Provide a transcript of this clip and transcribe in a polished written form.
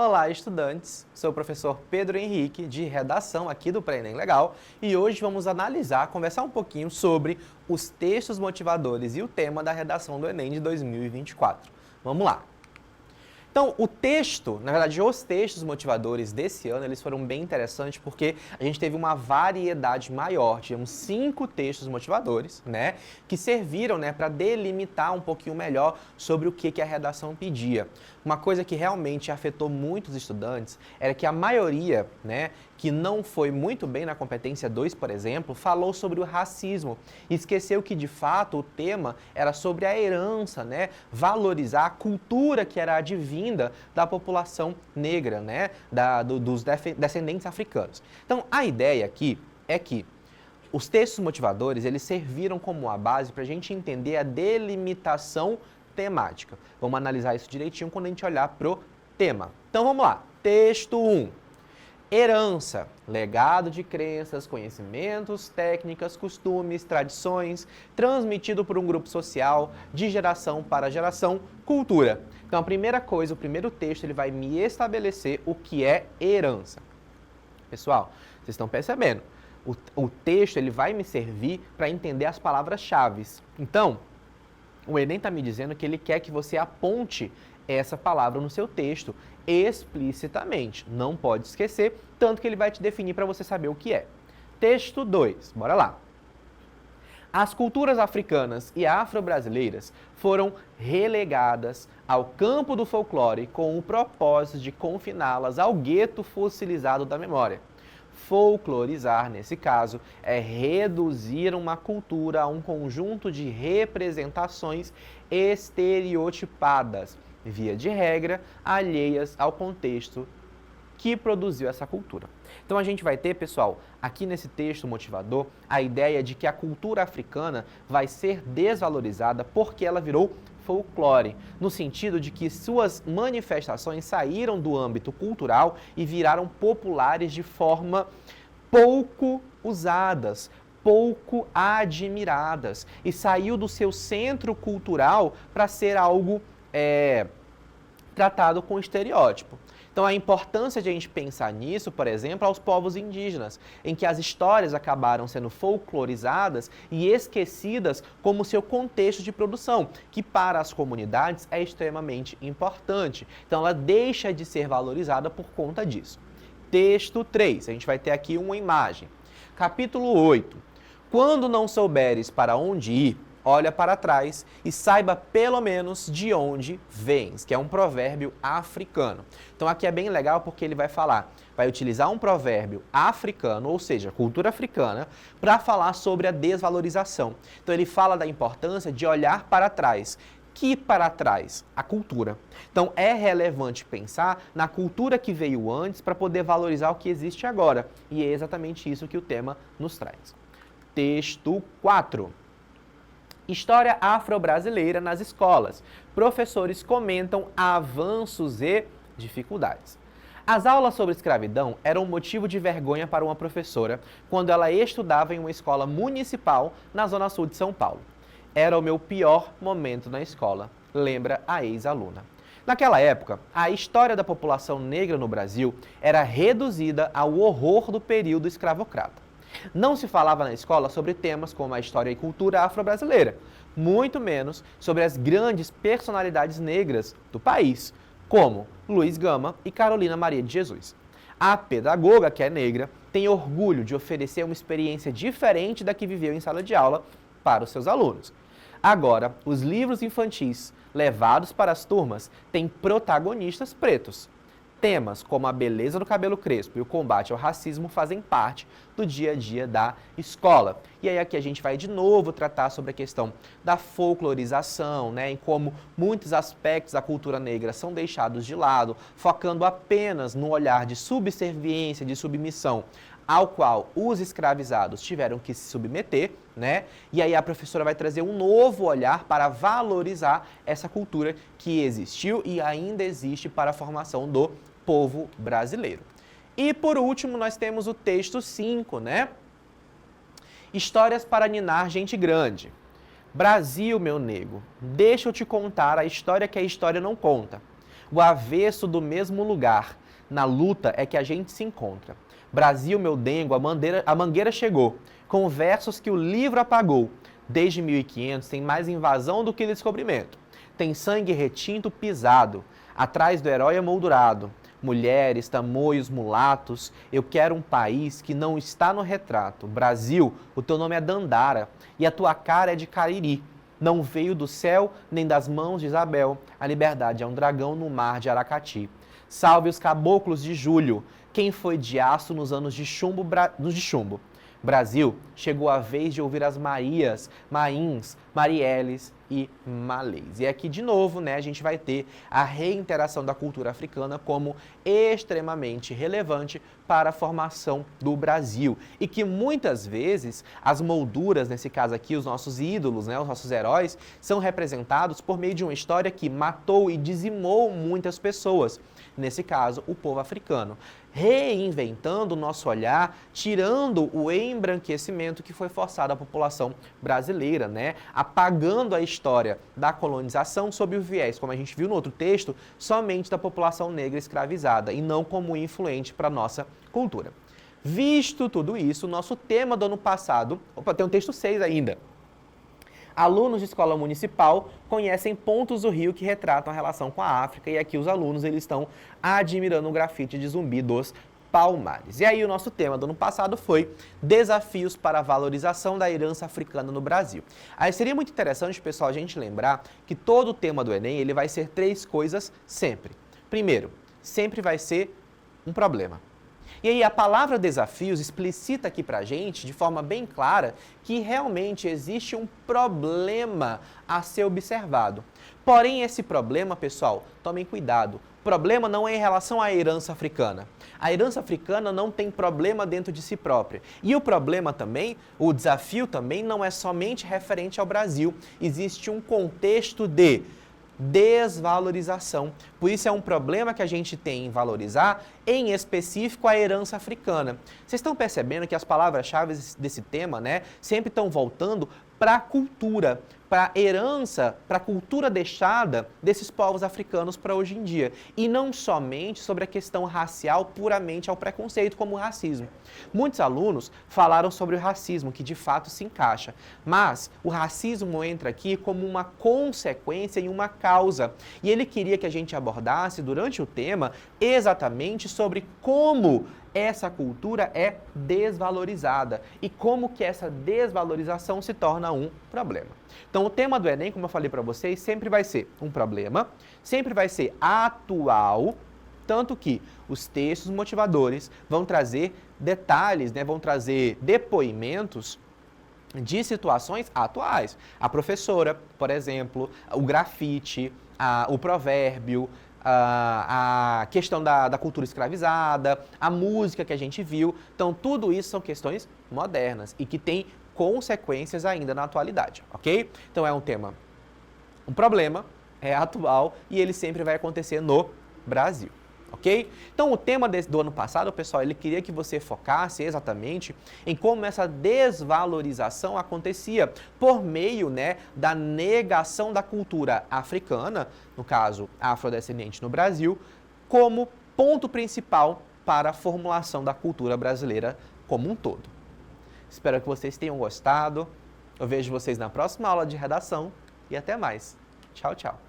Olá, estudantes! Sou o professor Pedro Henrique, de Redação aqui do Pré-ENEM Legal, e hoje vamos conversar um pouquinho sobre os textos motivadores e o tema da redação do Enem de 2024. Vamos lá! Então, os textos motivadores desse ano, eles foram bem interessantes porque a gente teve uma variedade maior. Tivemos 5 textos motivadores, que serviram, para delimitar um pouquinho melhor sobre o que a redação pedia. Uma coisa que realmente afetou muitos estudantes era que a maioria, que não foi muito bem na competência 2, por exemplo, falou sobre o racismo e esqueceu que, de fato, o tema era sobre a herança, valorizar a cultura que era advinda da população negra, dos descendentes africanos. Então, a ideia aqui é que os textos motivadores, eles serviram como a base para a gente entender a delimitação temática. Vamos analisar isso direitinho quando a gente olhar para o tema. Então, vamos lá. Texto 1. Herança, legado de crenças, conhecimentos, técnicas, costumes, tradições, transmitido por um grupo social, de geração para geração, cultura. Então, a primeira coisa, o primeiro texto, ele vai me estabelecer o que é herança. Pessoal, vocês estão percebendo? O texto, ele vai me servir para entender as palavras-chave. Então, o Enem está me dizendo que ele quer que você aponte essa palavra no seu texto explicitamente. Não pode esquecer, tanto que ele vai te definir para você saber o que é. Texto 2, bora lá. As culturas africanas e afro-brasileiras foram relegadas ao campo do folclore com o propósito de confiná-las ao gueto fossilizado da memória. Folclorizar, nesse caso, é reduzir uma cultura a um conjunto de representações estereotipadas, via de regra, alheias ao contexto que produziu essa cultura. Então a gente vai ter, pessoal, aqui nesse texto motivador, a ideia de que a cultura africana vai ser desvalorizada porque ela virou folclore, no sentido de que suas manifestações saíram do âmbito cultural e viraram populares de forma pouco usadas, pouco admiradas, e saiu do seu centro cultural para ser algo tratado com estereótipo. Então, a importância de a gente pensar nisso, por exemplo, aos povos indígenas, em que as histórias acabaram sendo folclorizadas e esquecidas como seu contexto de produção, que para as comunidades é extremamente importante. Então, ela deixa de ser valorizada por conta disso. Texto 3, a gente vai ter aqui uma imagem. Capítulo 8. Quando não souberes para onde ir, olha para trás e saiba pelo menos de onde vens, que é um provérbio africano. Então aqui é bem legal porque ele vai utilizar um provérbio africano, ou seja, cultura africana, para falar sobre a desvalorização. Então ele fala da importância de olhar para trás. Que para trás? A cultura. Então é relevante pensar na cultura que veio antes para poder valorizar o que existe agora. E é exatamente isso que o tema nos traz. Texto 4. História afro-brasileira nas escolas. Professores comentam avanços e dificuldades. As aulas sobre escravidão eram um motivo de vergonha para uma professora quando ela estudava em uma escola municipal na zona sul de São Paulo. Era o meu pior momento na escola, lembra a ex-aluna. Naquela época, a história da população negra no Brasil era reduzida ao horror do período escravocrata. Não se falava na escola sobre temas como a história e cultura afro-brasileira, muito menos sobre as grandes personalidades negras do país, como Luiz Gama e Carolina Maria de Jesus. A pedagoga, que é negra, tem orgulho de oferecer uma experiência diferente da que viveu em sala de aula para os seus alunos. Agora, os livros infantis levados para as turmas têm protagonistas pretos. Temas como a beleza do cabelo crespo e o combate ao racismo fazem parte do dia a dia da escola. E aí aqui a gente vai de novo tratar sobre a questão da folclorização, em como muitos aspectos da cultura negra são deixados de lado, focando apenas no olhar de subserviência, de submissão, ao qual os escravizados tiveram que se submeter, E aí a professora vai trazer um novo olhar para valorizar essa cultura que existiu e ainda existe para a formação do povo brasileiro. E por último, nós temos o texto 5, Histórias para ninar gente grande. Brasil, meu nego, deixa eu te contar a história que a história não conta. o avesso do mesmo lugar. Na luta é que a gente se encontra. Brasil, meu dengo, a mangueira chegou, com versos que o livro apagou. Desde 1500 tem mais invasão do que descobrimento. Tem sangue retinto pisado, atrás do herói emoldurado. Mulheres, tamoios, mulatos, eu quero um país que não está no retrato. Brasil, o teu nome é Dandara e a tua cara é de Cariri. Não veio do céu nem das mãos de Isabel. A liberdade é um dragão no mar de Aracati. Salve os caboclos de julho. Quem foi de aço nos anos de chumbo? Brasil, chegou a vez de ouvir as Marias, Mains, Marielles e Malês. E aqui, de novo, né, a gente vai ter a reinteração da cultura africana como extremamente relevante para a formação do Brasil. E que muitas vezes as molduras, nesse caso aqui, os nossos ídolos, né, os nossos heróis, são representados por meio de uma história que matou e dizimou muitas pessoas. Nesse caso, o povo africano. Reinventando o nosso olhar, tirando o embranquecimento que foi forçado à população brasileira, né? Apagando a história da colonização sob o viés, como a gente viu no outro texto, somente da população negra escravizada e não como influente para a nossa cultura. Visto tudo isso, o nosso tema do ano passado... Opa, tem um texto 6 ainda. Alunos de escola municipal conhecem pontos do Rio que retratam a relação com a África, e aqui os alunos eles estão admirando o grafite de Zumbi dos Palmares. E aí o nosso tema do ano passado foi desafios para a valorização da herança africana no Brasil. Aí seria muito interessante, pessoal, a gente lembrar que todo o tema do Enem ele vai ser 3 coisas sempre. Primeiro, sempre vai ser um problema. E aí a palavra desafios explicita aqui pra gente, de forma bem clara, que realmente existe um problema a ser observado. Porém, esse problema, pessoal, tomem cuidado, o problema não é em relação à herança africana. A herança africana não tem problema dentro de si própria. E o problema também, o desafio também, não é somente referente ao Brasil. Existe um contexto de desvalorização. Por isso é um problema que a gente tem em valorizar, em específico, a herança africana. Vocês estão percebendo que as palavras-chave desse tema, né, sempre estão voltando para a cultura, para a herança, para a cultura deixada desses povos africanos para hoje em dia. E não somente sobre a questão racial, puramente ao preconceito, como o racismo. Muitos alunos falaram sobre o racismo, que de fato se encaixa. Mas o racismo entra aqui como uma consequência e uma causa. E ele queria que a gente abordasse durante o tema exatamente sobre como essa cultura é desvalorizada e como que essa desvalorização se torna um problema. Então o tema do Enem, como eu falei para vocês, sempre vai ser um problema, sempre vai ser atual, tanto que os textos motivadores vão trazer detalhes, né, vão trazer depoimentos de situações atuais. A professora, por exemplo, o grafite, o provérbio, a questão da cultura escravizada, a música que a gente viu. Então, tudo isso são questões modernas e que têm consequências ainda na atualidade, ok? Então, é um tema, um problema, é atual e ele sempre vai acontecer no Brasil. Ok? Então, o tema do ano passado, pessoal, ele queria que você focasse exatamente em como essa desvalorização acontecia por meio, né, da negação da cultura africana, no caso, afrodescendente no Brasil, como ponto principal para a formulação da cultura brasileira como um todo. Espero que vocês tenham gostado. Eu vejo vocês na próxima aula de redação e até mais. Tchau, tchau.